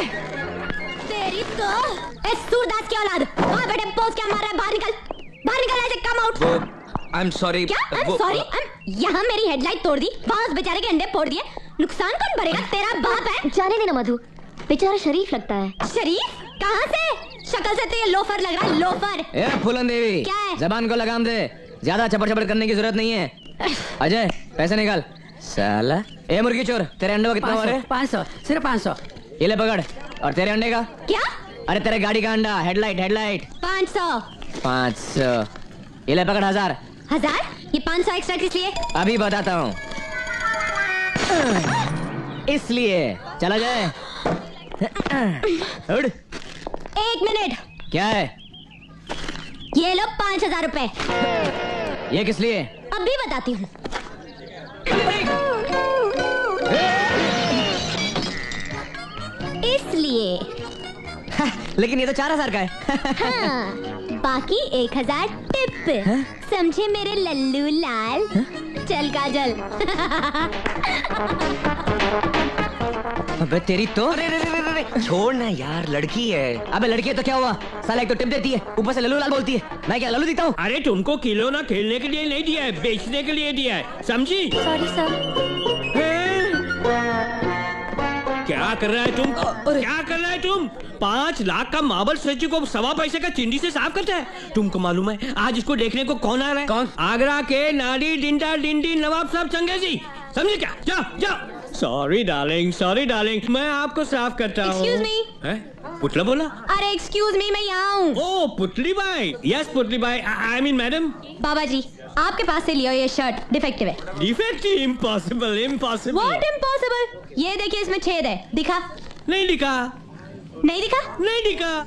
तेरी तो सूरदास की औलाद वहाँ बैठे पोज क्या मार रहा है? बाहर निकल ऐसे come out. I am sorry. क्या आई एम सॉरी? यहाँ मेरी हेडलाइट तोड़ दी, वहाँ उस बेचारे के अंडे फोड़ दिए, नुकसान कौन भरेगा? तेरा बाप है। जाने देना मधु, बेचारा शरीफ लगता है। शरीफ? कहाँ से? शक्ल से तो ये लोफर लग रहा है, लोफर। ए फूलन देवी, क्या है? जबान को लगाम दे, ज्यादा चपड़ करने की जरूरत नहीं है। अजय पैसे निकाल। साला ए मुर्गी चोर, तेरे अंडे का कितना हुआ रे? 500, सिर्फ 500। ये ले पकड़। और तेरे अंडे का? क्या? अरे तेरे गाड़ी का अंडा, हेडलाइट। 500। ये ले पकड़ 1000। ये 500 एक्स्ट्रा किस लिए? अभी बताता हूँ। इसलिए चला जाए। उड़। 1 मिनट। क्या है? ये लो 5000 रुपए। ये किस लिए? अभी बताती हूँ। इसलिए। लेकिन ये तो 4000 का है। हाँ, बाकी 1000 टिप। समझे मेरे लल्लू लाल? चल काजल। अबे तेरी तो। अरे छोड़ ना यार, लड़की है। अबे लड़की है तो क्या हुआ? साला एक तो टिप देती है, ऊपर से लल्लू लाल बोलती है। मैं क्या लल्लू दिखता हूँ? अरे तुमको खिलौना खेलने के लिए नहीं दिया है, बेचने के लिए दिया है, समझी? Sorry sir. क्या कर रहा है तुम? क्या कर रहा है तुम? 5 लाख का मार्बल स्टैचू को 1.25 पैसे का चिंदी से साफ करता है? तुमको मालूम है आज इसको देखने को कौन आ रहा है? कौन? आगरा के नाडी डिंडा डिंडी नवाब साहब चंगेजी, समझे क्या? जाओ। सॉरी डार्लिंग, मैं आपको साफ करता हूँ। Excuse me? पुतला बोला? अरे एक्सक्यूज मी, मैं यहाँ हूँ। ओ Putli Bai. Yes Putli Bai, I mean madam. बाबा जी, आपके पास से लियो, ये शर्ट डिफेक्टिव है। डिफेक्टिव? इम्पॉसिबल। What impossible? ये देखिए, इसमें छेद है, दिखा? नहीं दिखा।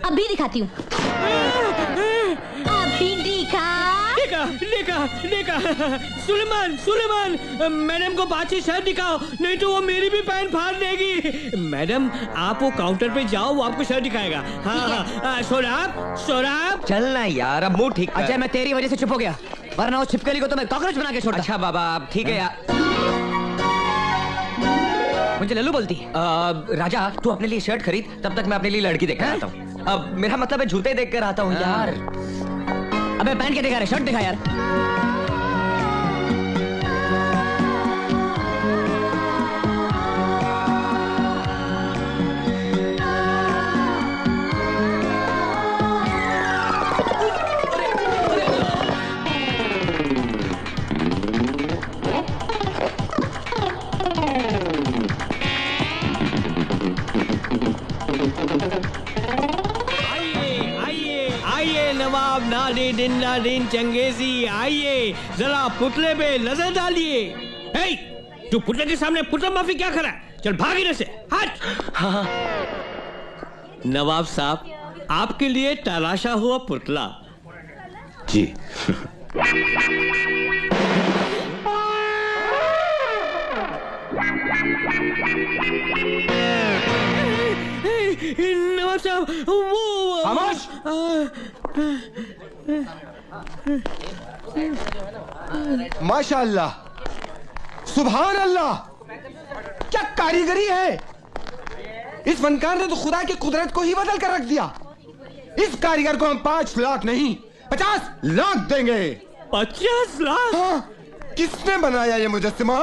अभी दिखाती हूँ। अभी देखा। सुलेमान, मैडम को बात से शर्ट दिखाओ, नहीं तो वो मेरी भी पैंट फाड़ देगी। मैडम आप वो काउंटर पे जाओ, वो आपको शर्ट दिखाएगा। हाँ। सौरभ चलना यार, अब मुंह ठीक कर। अच्छा मैं तेरी वजह से चुप हो गया, वरना उस छिपकली को तो मैं कॉकरोच बना के छोड़ता। अच्छा बाबा आप ठीक है यार। मुझे लल्लू बोलती है। राजा तू अपने लिए शर्ट खरीद, तब तक मैं अपने लिए लड़की देख कर आता हूँ। अब मेरा मतलब है जूते देख कर आता हूँ यार। अबे पहन के दिखा रहे, शर्ट दिखा यार। नवाब नाडी डिंडा डिन चंगेजी, आइए जरा पुतले पे नजर डालिए। तू पुतले के सामने पुतला माफी क्या कर रहा है? चल भाग इधर से, हट। हाँ। नवाब साहब आपके लिए तराशा हुआ पुतला। जी। नवाब साहब वो खामोश। माशाअल्लाह, सुभान अल्लाह, क्या कारीगरी है। इस फनकार ने तो खुदा की कुदरत को ही बदल कर रख दिया। इस कारीगर को हम 5 लाख नहीं 50 लाख देंगे। 50 लाख? हाँ, किसने बनाया ये मुजस्सिमा?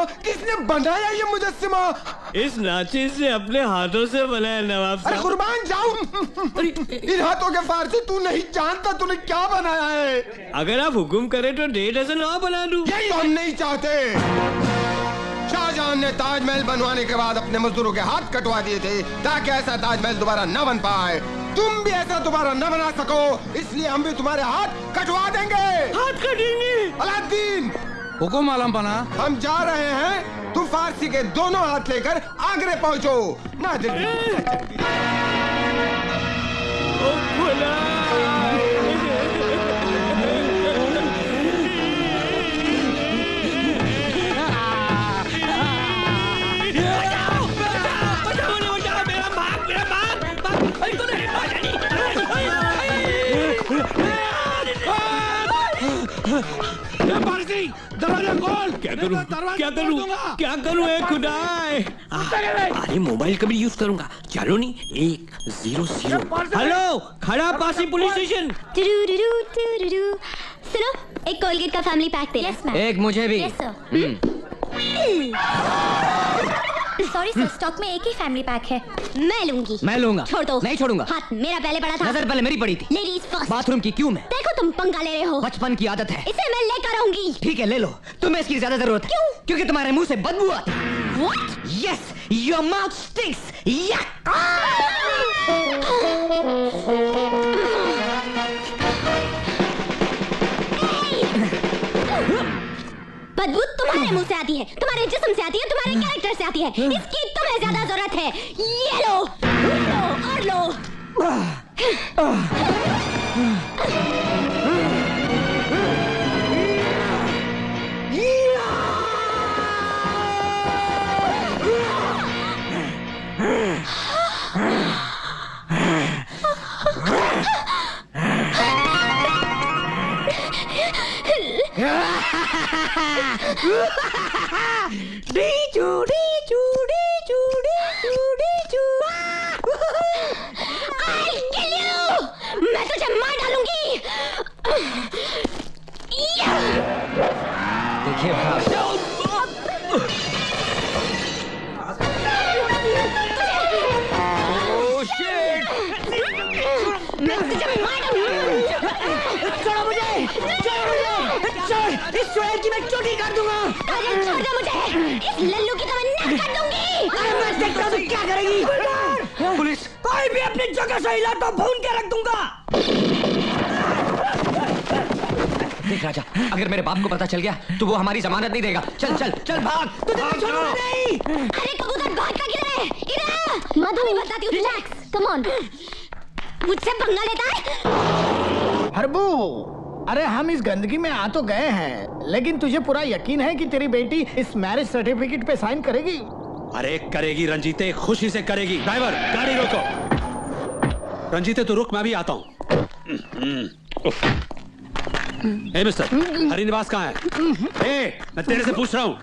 इस नाचिज से अपने हाथों से बनाया नवाब साहब। अरे कुर्बान जाऊं, इन हाथों के फारसी तू नहीं जानता तूने क्या बनाया है। अगर आप हुक्म करें तो 1.5 डज़न और बना दूं। यही हम नहीं चाहते। शाहजहां ने ताजमहल बनवाने के बाद अपने मजदूरों के हाथ कटवा दिए थे ताकि ऐसा ताजमहल दोबारा न बन पाए। तुम भी ऐसा दोबारा न बना सको, इसलिए हम भी तुम्हारे हाथ कटवा देंगे। हाथ कटेंगे? अलाउद्दीन हुकुम आलम पना। हम जा रहे हैं, तुम फारसी के दोनों हाथ लेकर आगरे पहुंचो। ना दरवाजा खोल। क्या करूं नहीं तो दरवाजा क्या तोड़ करूं दूंगा। क्या करूं ए खुदाए। अरे मोबाइल का भी यूज करूंगा। चलो नहीं 100। हेलो खड़ा पासी पुलिस स्टेशन। टुरुरुरु, टुरुरु। सुनो, एक कोलगेट का फैमिली पैक दे। Yes ma'am. एक मुझे भी। Yes sir. Sorry sir, stock में एक ही फैमिली पैक है। मैं लूंगी। मैं लूंगा। छोड़ दो। नहीं छोड़ूंगा। हाथ मेरा पहले पड़ा था। नजर पहले मेरी पड़ी थी। Ladies first. बाथरूम की क्यों मैं? देखो तुम पंगा ले रहे हो। बचपन की आदत है। इसे मैं लेकर आऊंगी। ठीक है ले लो, तुम्हें इसकी ज्यादा जरूरत है। क्यों? क्योंकि तुम्हारे मुंह से बदबू आती है। What? Yes, your mouth stinks. Yuck! बदबू तुम्हारे मुंह से आती है, तुम्हारे जिस्म से आती है, तुम्हारे कैरेक्टर से आती है। इसकी तुम्हें ज्यादा जरूरत है। ये लो और लो। I'll kill you! मैं तुझे मार डालूंगी। देखिए भाग। Oh, shit! मैं तुझे मार डालूंगी। छोड़ो मुझे! छोड़ो मुझे! छोड़! इस चुड़ैल की मैं चोटी काट दूंगा। काजल छोड़ दे मुझे। इस लल्लू की तो मैं नाक काट दूंगी। अरे मैं देखता हूँ क्या करेगी। पुलिस। कोई भी अपनी जगह से हिला तो भून के रख दूंगा। देख राजा, अगर मेरे बाप को पता चल गया तो वो हमारी जमानत नहीं देगा। चल चल चल भाग। तुझे मैं छोड़ूंगा नहीं। अरे कबूतर भाग का किधर है? इधर। मधु, अभी बताती हूँ। Relax, come on. मुझसे पंगा लेता है? हरबू, अरे हम इस गंदगी में आ तो गए हैं, लेकिन तुझे पूरा यकीन है कि तेरी बेटी इस मैरिज सर्टिफिकेट पे साइन करेगी? अरे करेगी रंजीते, खुशी से करेगी। ड्राइवर गाड़ी रोको। रंजीते तो रुक, मैं भी आता हूँ। ए मिस्टर, हरिनिवास कहाँ है? ए, मैं तेरे से पूछ रहा हूँ।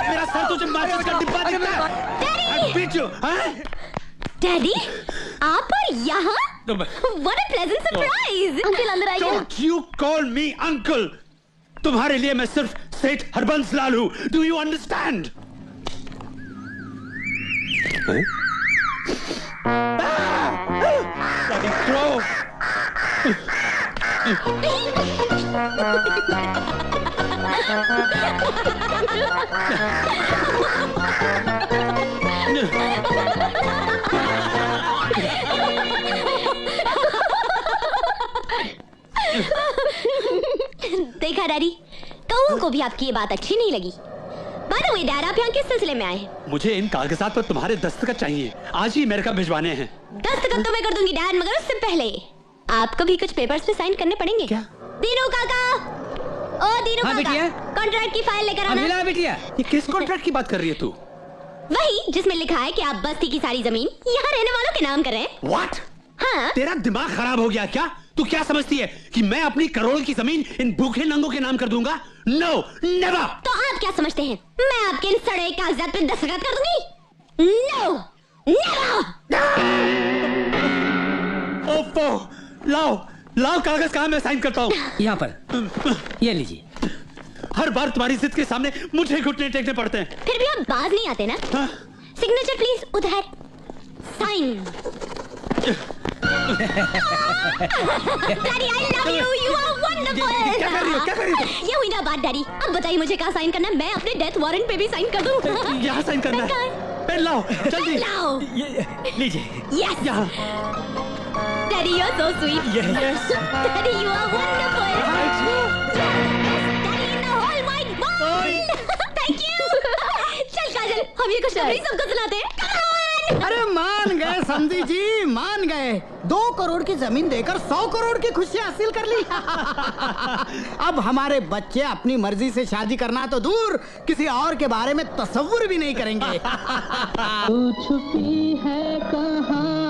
मेरा सर तुझे माचिस का डिब्बा दिखता है। पीछे, हाँ? डैडी, आप और यहाँ? What a pleasant surprise! Uncle अंदर आइए। Don't you call me uncle. तुम्हारे लिए मैं सिर्फ सेठ हरबंस लाल हूँ। Do you understand? Bloody crow. देखा डैडी, कौओं को भी आपकी ये बात अच्छी नहीं लगी। बाय द वे डैड, आप यहाँ किस सिलसिले में आए हैं? मुझे इन कागजात पर तुम्हारे दस्तखत चाहिए। आज ही अमेरिका भिजवाने हैं। दस्तखत तो मैं कर दूंगी डैड, मगर उससे पहले आपको भी कुछ पेपर्स पे साइन करने पड़ेंगे। क्या? दीनू काका, ओ दीनू हाँ, काका, बिटिया? कॉन्ट्रैक्ट की फाइल लेकर आना। अभिला बिटिया, ये किस कॉन्ट्रैक्ट की बात कर रही है तू? वही जिसमें लिखा है कि आप बस्ती की सारी जमीन यहाँ रहने वालों के नाम कर रहे हैं। What? हाँ, तेरा दिमाग खराब हो गया क्या? तू क्या समझती है कि मैं अपनी करोड़ की जमीन इन भूखे नंगों के नाम कर दूंगा? No, never. तो आप क्या समझते हैं? मैं आपके इन सड़े कागजात पे दस्तखत कर दूंगी? No, never. ओफो, लाओ लाओ कागज, कहाँ मैं साइन करता हूँ? यहाँ पर ये लीजिए। हर बार तुम्हारी जिद के सामने मुझे घुटने टेकने पड़ते हैं। फिर भी आप बाज नहीं आते ना? हाँ? सिग्नेचर प्लीज, उधर sign. Daddy, I love you, you are wonderful. क्या कर रही हो? क्या कर रही हो? ये हुई ना बात डैडी। अब बताइए मुझे कहाँ साइन करना है? मैं अपने डेथ वारंट पे भी साइन कर दूं। यहाँ साइन करना है। पेन लाओ जल्दी। लाओ। लीजिए। यस यहाँ। Daddy, you are so sweet. Yes. Daddy, you are wonderful. Daddy in the whole wide world. Thank you. चल काजल, हम ये खुशखबरी सबको सुनाते हैं। Come on! अरे मान गए समधी जी, मान गए। 2 करोड़ की जमीन देकर 100 करोड़ की खुशी हासिल कर ली। अब हमारे बच्चे अपनी मर्जी से शादी करना तो दूर, किसी और के बारे में तसव्वुर भी नहीं करेंगे। छुपी है कहाँ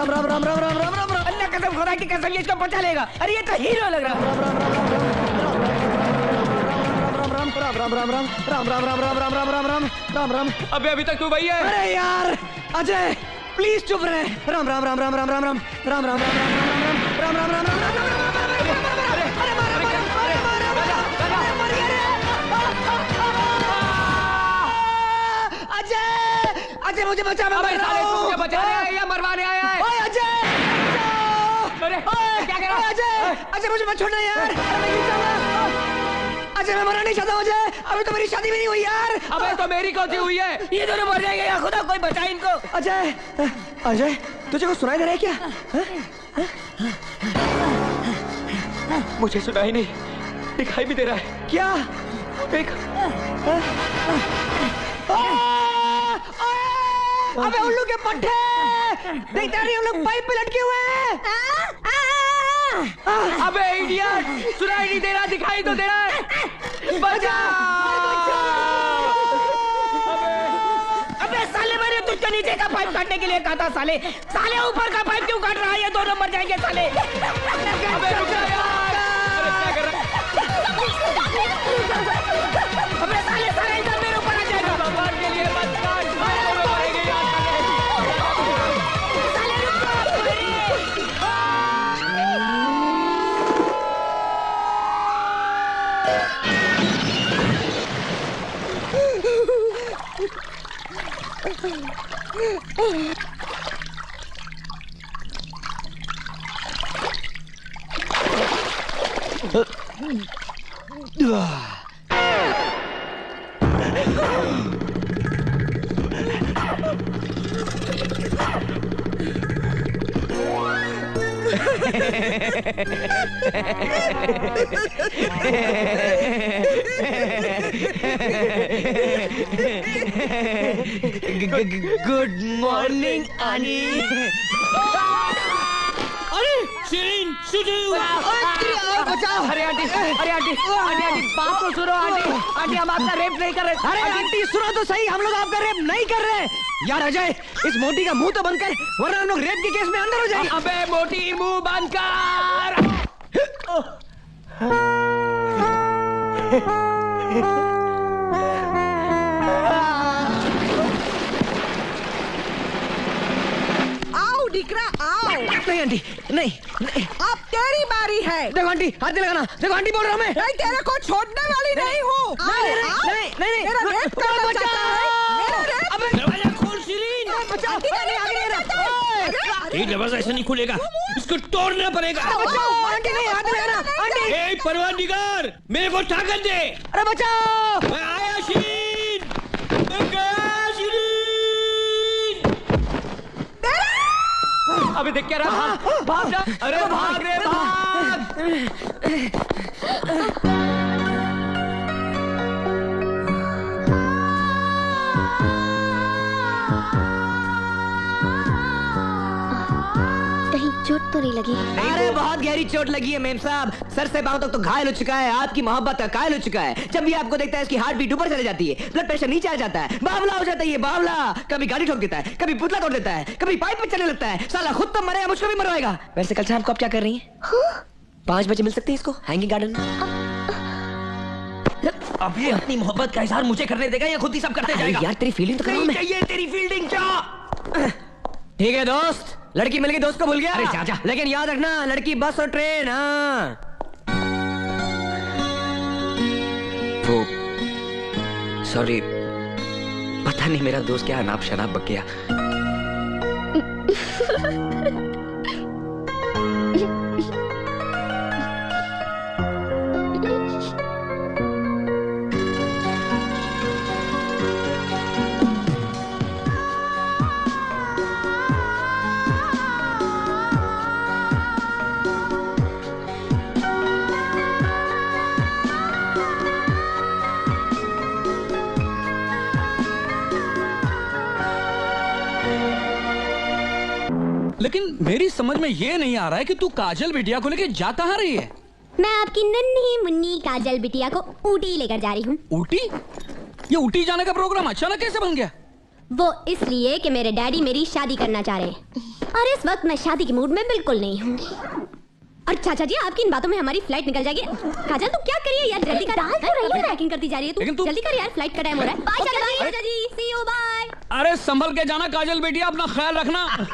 राम राम राम राम राम राम राम राम। अल्लाह कसम खुदा की कसम ये इसको बचा लेगा। अरे ये तो हीरो लग रहा है। राम राम राम राम राम राम राम राम राम राम राम राम राम राम। अबे अभी तक तू वही है। अरे यार अजय प्लीज चुप रहे। राम राम राम राम राम राम राम राम राम राम राम राम राम राम। अजय मुझे बचा। अबे साले तू मुझे बचाने आया या मरवाने आया है? ओए अजय अरे क्या कर रहा है? अजय अजय मुझे मत छोड़ना यार। मैं गिर जाऊंगा। अजय मैं मरना नहीं चाहता हूँ अजय। अभी तो मेरी शादी भी नहीं हुई यार। अबे तो मेरी कौन सी हुई है? ये दोनों मर जाएंगे या खुदा कोई बचाए इनको। अजय अजय तुझे कुछ सुनाई दे रहा है क्या? मुझे सुना ही नहीं, दिखाई भी दे रहा है। क्या? देख। अबे उल्लू के पट्टे देखते नहीं हम लोग पाइप पे लटके हुए हैं। अबे इडियट सुनाई नहीं दे रहा, दिखाई तो दे रहा है। बचा। अबे साले मैंने तुझको नीचे का पाइप काटने के लिए कहा था साले। साले ऊपर का पाइप क्यों काट रहा है? ये दोनों मर जाएंगे साले। अबे रुक जा यार। अरे क्या कर रहा है? अबे साले साले इधर मेरे ऊपर आ जाएगा। भगवान के लिए मत काट। गुड मॉर्निंग आनी। अरे शिरीन शुरू। बचाओ। अरे आंटी अरे आंटी आंटी आंटी बात तो सुनो आंटी। आंटी हम आपका रेप नहीं कर रहे। अरे आंटी सुनो तो सही, हम लोग आपका रेप नहीं कर रहे। यार अजय इस मोटी का मुंह तो बंद कर वरना हम लोग रेप के केस में अंदर हो जाएंगे। अबे मोटी मुंह बंद कर। आओ दिकरा आओ। नहीं आंटी नहीं, नहीं। अब तेरी बारी है। देखो आंटी हाथ नहीं लगाना। देखो आंटी बोल रहा हूँ मैं। नहीं तेरे को छोड़ने वाली नहीं हूँ। नहीं मेरा रेप करना चाहता है। मेरा रेप। अबे दरवाजा खोल शिरीन। ये दरवाजा ऐसा नहीं खुलेगा, इसको तोड़ना पड़ेगा। आंटी नहीं हाथ नहीं लगाना आंटी। ए परवरदिगार मेरे को ताकत दे। अरे बचाओ। मैं आया शिरीन, मैं गया शिरीन। अबे देख क्या रहा? भाग जा। अरे भाग रे भाग। कहीं चोट तो नहीं लगी? अरे बहुत गहरी चोट लगी है मेम साहब। सर से पांव तक तो घायल हो चुका है। आपकी मोहब्बत का कायल हो चुका है। जब भी आपको देखता है इसकी हार्ट बीट ऊपर चली जाती है, ब्लड प्रेशर नीचे आ जाता है, बावला हो जाता है। ये बावला कभी गाड़ी ठोक देता है, कभी पुतला तोड़ देता है, कभी पाइप में चलने लगता है। साला खुद तो मरेगा, मुझको भी मरवाएगा। वैसे कल शाम को आप क्या कर रही हैं? 5 बजे मिल सकते हैं इसको हैंगिंग गार्डन में। अब ये अपनी मोहब्बत का इजहार मुझे करने देगा या खुद ही सब करते जाएगा? यार तेरी फीलिंग तो कर रहा हूं मैं। चाहिए तेरी फील्डिंग क्या? ठीक है दोस्त, लड़की मिल गई, दोस्त को भूल गया। अरे जा, जा। लेकिन याद रखना लड़की बस और ट्रेन। हाँ वो सॉरी, पता नहीं मेरा दोस्त क्या अनाप शनाप बक गया। लेकिन मेरी समझ में ये नहीं आ रहा है कि तू काजल बिटिया को लेके जा कहाँ रही है? मैं आपकी नन्ही मुन्नी काजल बिटिया को ऊटी लेकर जा रही हूँ। ऊटी? ये ऊटी जाने का प्रोग्राम अचानक कैसे बन गया? वो इसलिए कि मेरे डैडी मेरी शादी करना चाह रहे हैं और इस वक्त मैं शादी के मूड में बिल्कुल नहीं हूँ। और चाचा जी आपकी इन बातों में हमारी फ्लाइट निकल जाएगी। काजल तू क्या करिए यार, जल्दी कर, पैकिंग करती जा रही है तू, जल्दी कर यार, फ्लाइट का टाइम हो रहा है। बाय चाचा जी, सी यू, बाय। अरे संभल के जाना काजल बेटिया, अपना ख्याल रखना।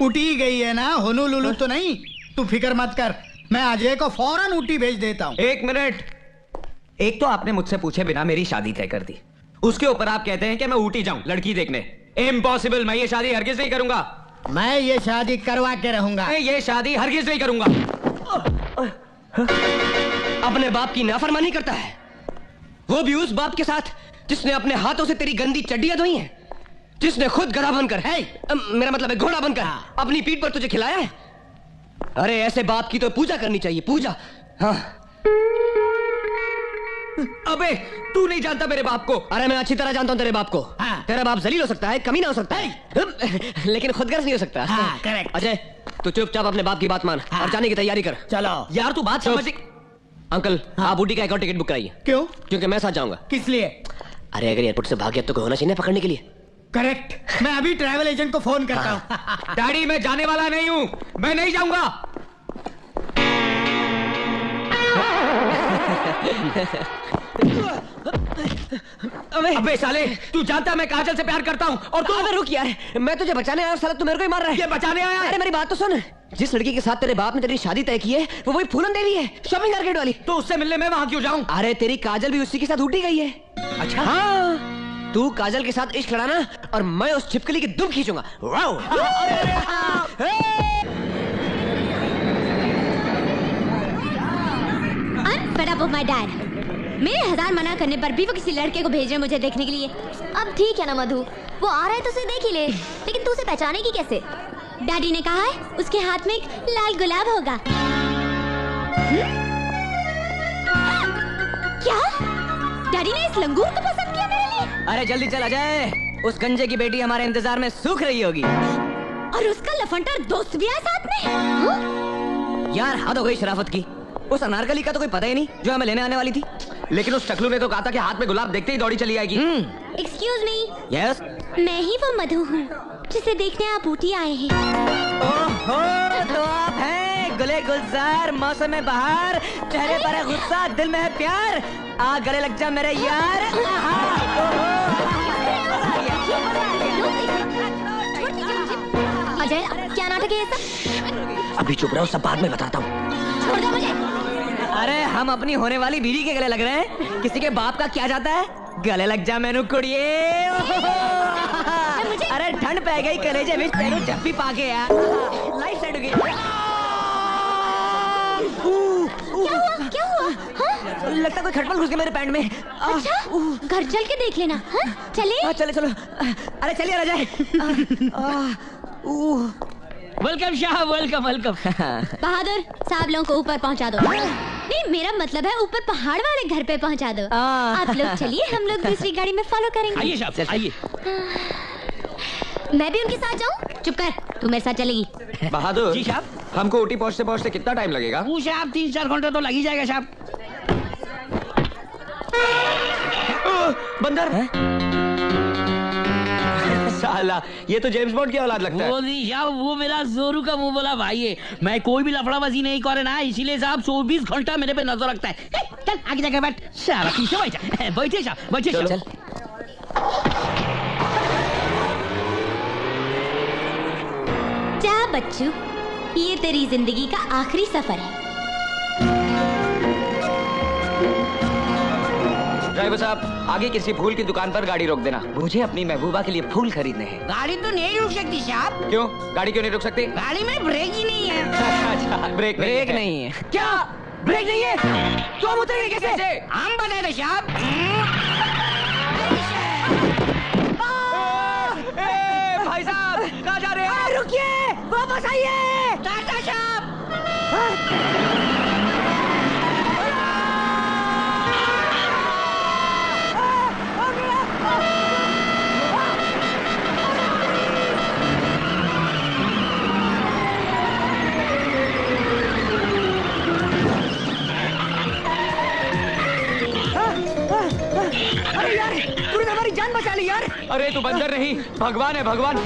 उठी गई है ना, होनू लुलू तो नहीं। तू फिक्र मत कर, मैं अजय को फौरन ऊटी भेज देता हूँ। एक मिनट, एक तो आपने मुझसे पूछे बिना मेरी शादी तय कर दी, उसके ऊपर आप कहते हैं कि मैं ऊटी जाऊं लड़की देखने। इम्पॉसिबल, मैं ये शादी हरगिज नहीं करूंगा। मैं ये शादी करवा के रहूंगा। मैं ये शादी हरगिज नहीं करूंगा। अपने बाप की नाफरमानी करता है, वो भी उस बाप के साथ जिसने अपने हाथों से तेरी गंदी चड्डियां धोई हैं, जिसने खुद गधा बनकर मेरा मतलब है घोड़ा बनकर अपनी पीठ पर तुझे खिलाया है। अरे ऐसे बाप की तो पूजा करनी चाहिए, पूजा। हाँ। अबे तू नहीं जानता मेरे बाप को। अरे मैं अच्छी तरह जानता हूं तेरे बाप को। हाँ। तेरा बाप जलील हो सकता है, कमीना हो सकता है, लेकिन खुदगर्ज नहीं हो सकता। हाँ, करेक्ट। अजय तू चुपचाप अपने बाप की बात मान। हाँ। और जाने की तैयारी कर। चलो यार तू बात समझ। अंकल आप बूटी का एक और टिकट बुक कराइए। क्यों? क्योंकि मैं साथ जाऊंगा। किस लिए? अरे अगर एयरपोर्ट से भाग गया तो कोई होना चाहिए ना पकड़ने के लिए। करेक्ट, मैं अभी ट्रैवल एजेंट को फोन करता हूँ। डैडी मैं जाने वाला नहीं हूँ, मैं नहीं जाऊंगा। अबे साले तू जानता है मैं काजल से प्यार करता हूँ और तू। अबे रुक यार, मैं तुझे बचाने आया, साला तू मेरे को ही मार रहा है। ये बचाने आया है? अरे मेरी बात तो सुन, जिस लड़की के साथ तेरे बाप ने तेरी शादी तय की है वो वही फूलन देवी है, शॉपिंग मार्केट वाली। तो उससे मिलने मैं वहां क्यों जाऊं? अरे तेरी काजल भी उसी के साथ उठी गई है। अच्छा हाँ, तू काजल के साथ इश्क लड़ाना और मैं उस छिपकली की दुम खींचूंगा। Wow. I'm fed up of my dad. मेरे 1000 मना करने पर भी वो किसी लड़के को भेज रहे हैं मुझे देखने के लिए। अब ठीक है ना मधु, वो आ रहा है तो उसे देख ही ले, लेकिन तू उसे पहचानेगी कैसे? डैडी ने कहा है उसके हाथ में एक लाल गुलाब होगा। क्या? डैडी ने इस लंगूर को पसंद किया मेरे लिए? अरे जल्दी चल अजय, उस गंजे की बेटी हमारे इंतजार में सूख रही होगी। और उसका लफंटर दोस्त भी है साथ में। यार हद हो गई शराफत की। उस अनारकली का तो कोई पता ही नहीं जो हमें लेने आने वाली थी। लेकिन उस टकलू ने तो कहा था कि हाथ में गुलाब देखते ही दौड़ी चली आएगी। Excuse me. यस, मैं ही वो मधु हूँ जिसे देखने आप ऊटी आए हैं। ओहो, तो आप हैं गुले गुलजार, मौसम में बहार, चेहरे पर है गुस्सा, दिल में है प्यार, आ गले लग जा मेरे यार। अजय क्या नाटक है ये सब? अभी चुप रहो, सब बाद में बताता हूँ। छोड़ दो मुझे। अरे हम अपनी होने वाली बीवी के गले लग रहे हैं, किसी के बाप का क्या जाता है? गले लग जा मैनू कुड़िए। अरे ठंड पै गई कलेजे में तेरू जफ्फी पाके यार, लाइफ सेट हो गई। क्या हुआ? हाँ? लगता कोई खटमल घुस गया मेरे पैंट में। अच्छा, घर चल के देख लेना। हाँ? चले? हाँ चले चलो। अरे चलिए राजा। Welcome Shah, welcome welcome. बहादुर साहब लोगों को ऊपर पहुंचा दो। नहीं मेरा मतलब है ऊपर पहाड़ वाले घर पे पहुंचा दो। आप लोग चलिए, हम लोग दूसरी गाड़ी में फॉलो करेंगे। आइए साहब, आइए। मैं भी उनके साथ जाऊं? चुप कर, तू मेरे साथ चलेगी। बहादुर जी साहब। हमको ऊटी पहुंचते पहुंचते कितना टाइम लगेगा? वो साहब 3-4 घंटे तो लग ही जाएगा साहब। बंदर साला, ये तो जेम्स बॉन्ड की औलाद लगता है। वो नहीं साहब, वो मेरा जोरू का मुंह बोला भाई है। मैं कोई भी लफड़ाबाजी नहीं करे ना, इसीलिए साहब 24 घंटा मेरे पे नजर रखता है। चल आगे जाकर बैठ। साला पीछे बैठा। बैठे साहब, बैठे साहब। चल। जा बच्चू, ये तेरी जिंदगी का आखिरी सफर है। ड्राइवर साहब, आगे किसी फूल की दुकान पर गाड़ी रोक देना, मुझे अपनी महबूबा के लिए फूल खरीदने हैं। गाड़ी तो नहीं रुक सकती साहब। क्यों? गाड़ी क्यों नहीं रुक सकती? गाड़ी में ब्रेक ही नहीं है। अच्छा, ब्रेक नहीं है। क्या ब्रेक नहीं है? तो हम उतरेंगे कैसे? हम बने थे साहब। भाई साहब कहाँ जा रहे हैं? रुकिए, वापस आइए। टाटा साहब। अरे यार, तूने हमारी जान बचा ली यार। अरे तू बंदर नहीं, भगवान है भगवान।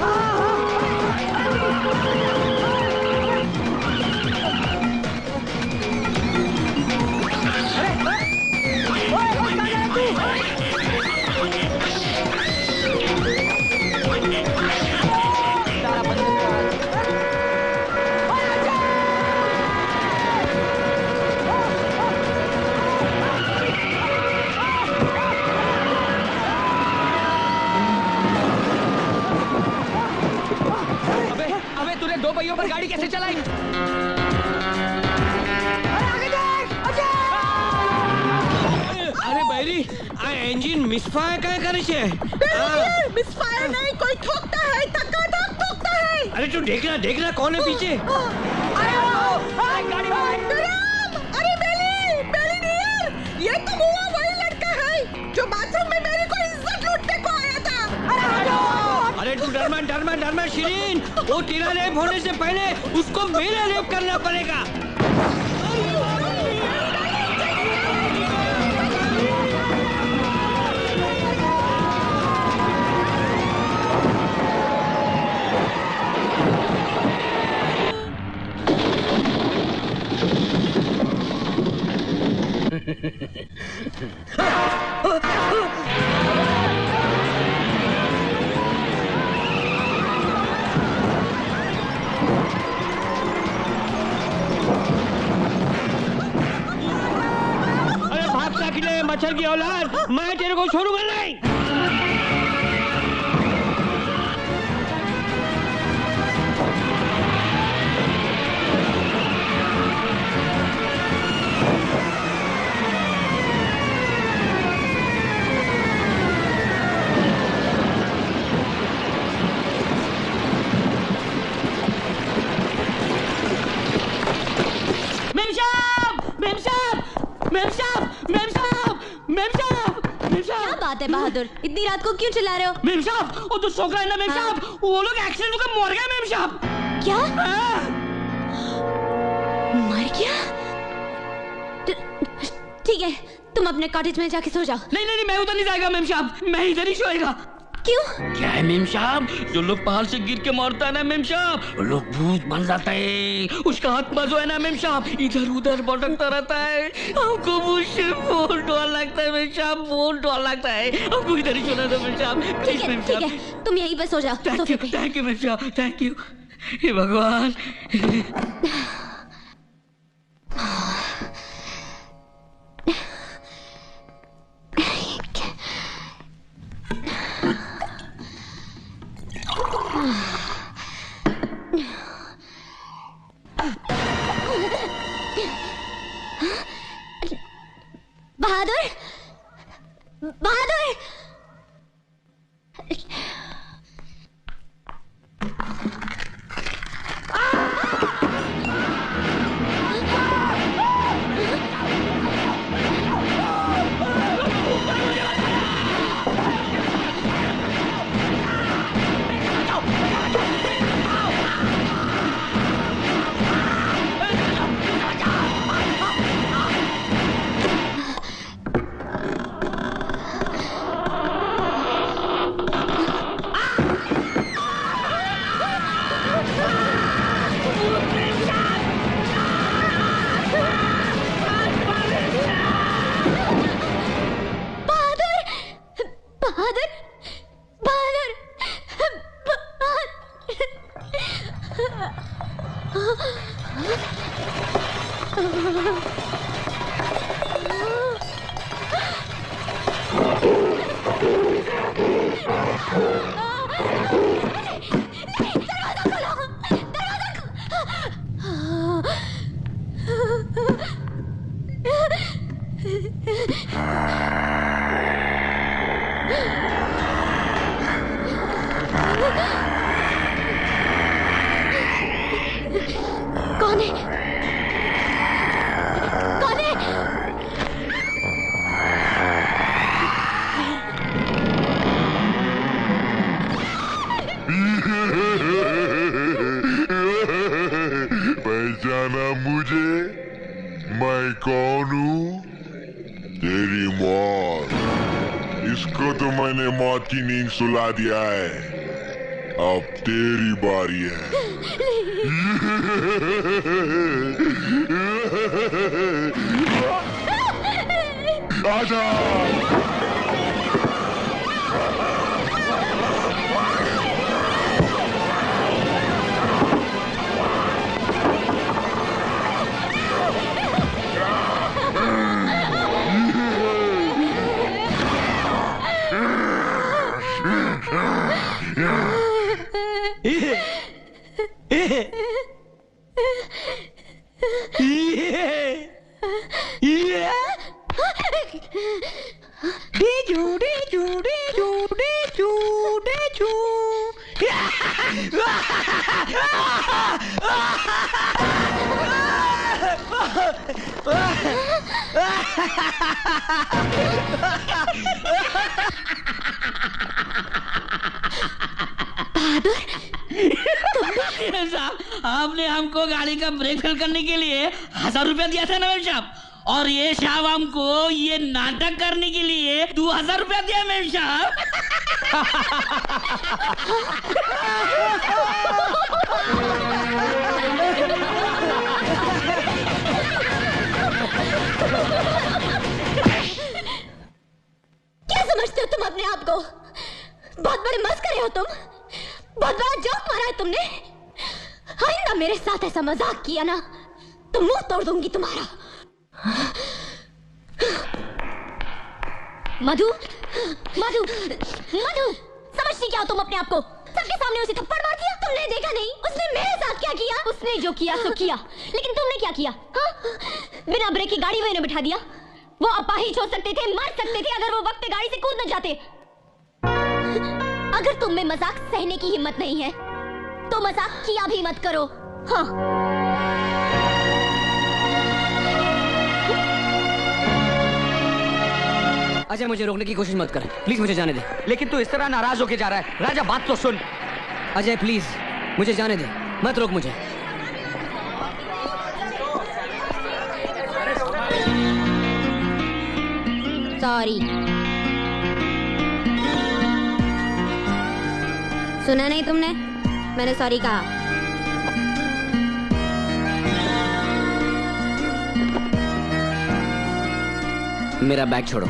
दो पहियों पर गाड़ी कैसे चलाई? अरे बैरी, आ इंजन मिसफायर क्या करे छे? मिसफायर नहीं, कोई ठोकता है, धक्का ठोकता है। अरे तू देखना कौन है पीछे? अरे बेली नियर, ये तो हुआ वही लड़का है जो बाथरूम में मेरी को इज्जत लूटने को आया था। अरे तू डरमन शिरीन, वो तेरा रेप होने से पहले उसको मेरा रेप करना पड़ेगा। मच्छर की औलाद, मैं तेरे को छोड़ूंगा नहीं। क्या बात है बहादुर, इतनी रात को क्यों चिल्ला रहे हो? मेम साहब, वो तो छोकरा है ना मेम साहब, वो लोग एक्सीडेंट होकर मर गए मेम साहब। क्या? मर गया? ठीक है, तुम अपने कॉटेज में जाके सो जाओ। नहीं, मैं उधर नहीं जाएगा मेम साहब, मैं इधर ही सोएगा। क्यों? क्या है मेम साहब, जो लोग पहाड़ से गिर के मरता है ना मेम साहब, वो लोग भूत बन जाता है। उसका आत्मा जो है ना मेम साहब, इधर उधर भटकता रहता है। हमको मुझसे बहुत डर लगता है मेम साहब, बहुत डर लगता है। हमको इधर ही सोना दो मेम साहब, प्लीज मेम साहब। ठीक है, तुम यहीं पे सो जाओ। थैंक यू मेम साहब, थैंक यू। हे भगवान। बहादुर, बहादुर, कौन है? कौन है? पहचाना मुझे? मैं कौन हूँ? तेरी मौत। इसको तो मैंने मौत की नींद सुला दिया है, अब तेरी बारी है। आजा। साहब, आपने हमको गाड़ी का ब्रेक फेल करने के लिए 1000 रुपया दिया था ना मेम साहब, और ये साहब हमको ये नाटक करने के लिए 2000 रुपया दिया मेम साहब। क्या समझते हो तुम अपने आप को? बहुत बड़े मस्करे हो तुम, बहुत बड़ा जोक मारा है तुमने। आइंदा मेरे साथ ऐसा मजाक किया ना तो मुंह तोड़ दूंगी तुम्हारा। मधु, मधु, मधु, समझती क्या हो तुम अपने आप को? सबके सामने उसे थप्पड़ मार दिया। तुमने देखा नहीं उसने मेरे साथ क्या किया? उसने जो किया सो किया, लेकिन तुमने क्या किया? हाँ? बिना ब्रेक की गाड़ी में बिठा दिया। वो अपाहिज हो सकते थे, मर सकते थे अगर वो वक्त पे गाड़ी से कूद न जाते। अगर तुम में मजाक सहने की हिम्मत नहीं है तो मजाक किया भी मत करो। हाँ। अजय, मुझे रोकने की कोशिश मत कर, प्लीज मुझे जाने दे। लेकिन तू इस तरह नाराज होके जा रहा है। राजा, बात तो सुन। अजय प्लीज मुझे जाने दे, मत रोक मुझे। सॉरी। सुना नहीं तुमने? मैंने सॉरी कहा। मेरा बैग छोड़ो।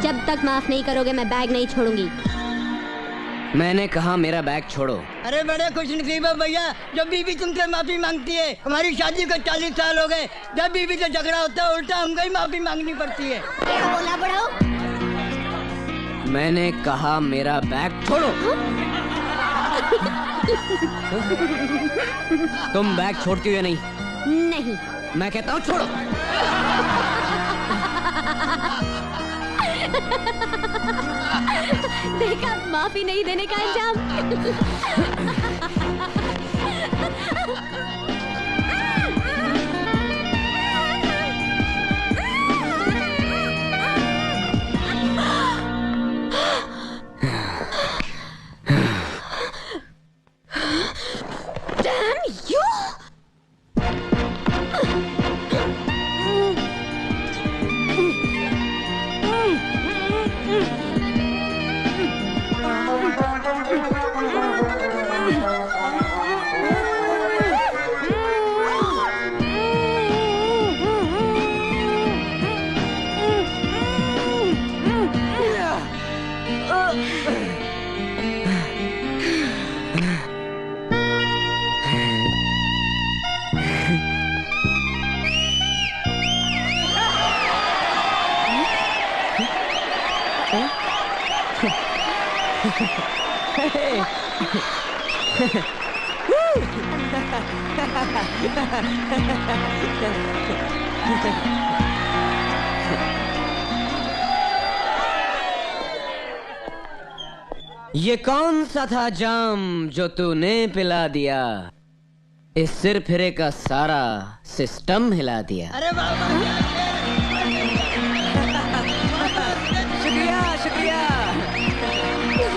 जब तक माफ नहीं करोगे मैं बैग नहीं छोड़ूंगी। मैंने कहा मेरा बैग छोड़ो। अरे बड़े खुशनसीब है भैया, जब बीवी तुमसे माफी मांगती है। हमारी शादी को 40 साल हो गए, जब बीवी से झगड़ा होता है उल्टा हमको ही माफी मांगनी पड़ती है। क्या बोला बड़ो? मैंने कहा मेरा बैग छोड़ो। तुम बैग छोड़ती हो नहीं? नहीं। मैं कहता हूँ छोड़ो। देखा माफी नहीं देने का अंजाम। Damn you! ये कौन सा था जाम जो तूने पिला दिया? इस सिर फिरे का सारा सिस्टम हिला दिया। अरे बाबा